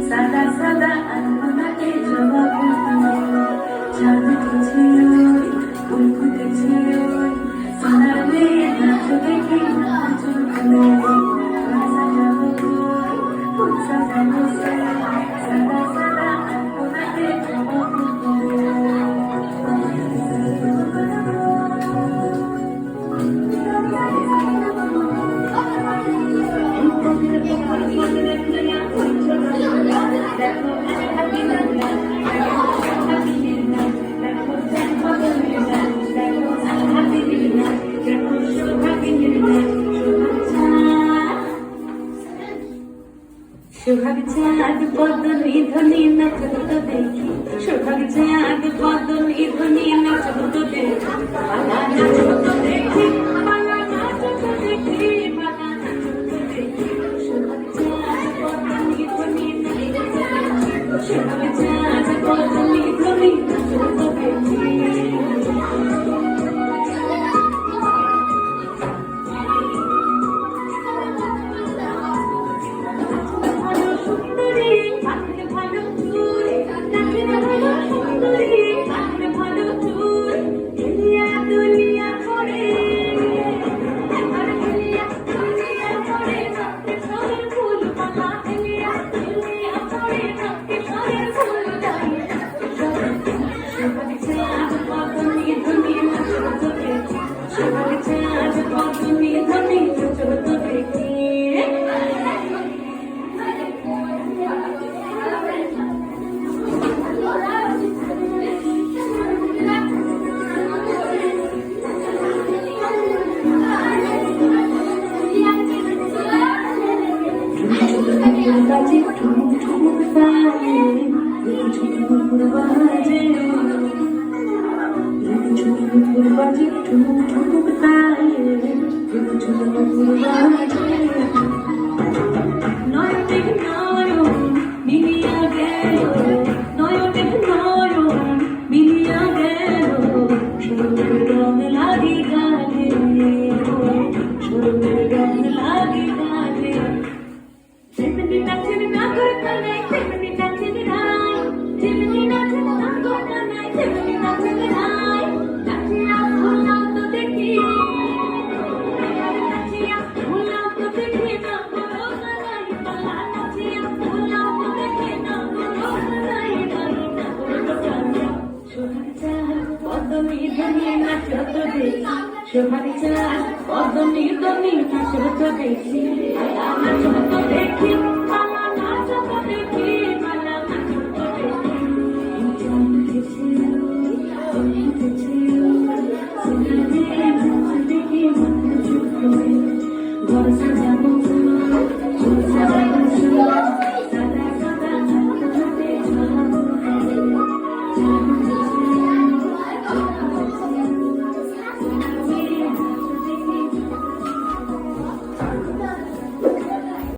সাদা সাদা আলপনাকে জবাব চাঁদ উঠেছে ফুল ফুটেছে সোনার মেয়ে নাচ দেখে নাচ সাজাবো ফুল সাজাবো সাদা সাদা আলপনাকে জবাব সোহাগ চাঁদ বদনি ধ্বনি নক্ষত্র দেখি সোহাগ চাঁদ বদনি ধ্বনি নক্ষত্র দেখি পালা নাচতো দেখি পালা নাচতো দেখি পালা নাচতো দেখি সোহাগ চাঁদ বদনি ধ্বনি নক্ষত্র দেখি সোহাগ চাঁদ বদনি ধ্বনি নক্ষত্র দেখি বাজে ঠুমুক ঠুমুক তালে ছোট নুপুর বাজে ছোট নুপুর বাজে ঠুমুক ঠুমুক তালে ছোট নুপুর বাজে নয়নে নয়ন মিলিয়া গেল নয়নে নয়ন মিলিয়া গেল সরুর রং লাগি গালে সরুর রং লাগি গালে Timothy natin na gorkanay, Timothy natin ay, Timothy natin na gorkanay, Timothy natin ay, Nachiya bhula to dekhi, Nachiya bhula to dekhi na karo kanay pala, Nachiya bhula to dekhi na karo kanay pala, na karo kanay. Sohag chaat bodoni dhoni nachato dekhi, Sohag chaat bodoni dhoni nachato dekhi, ala nachato dekhi.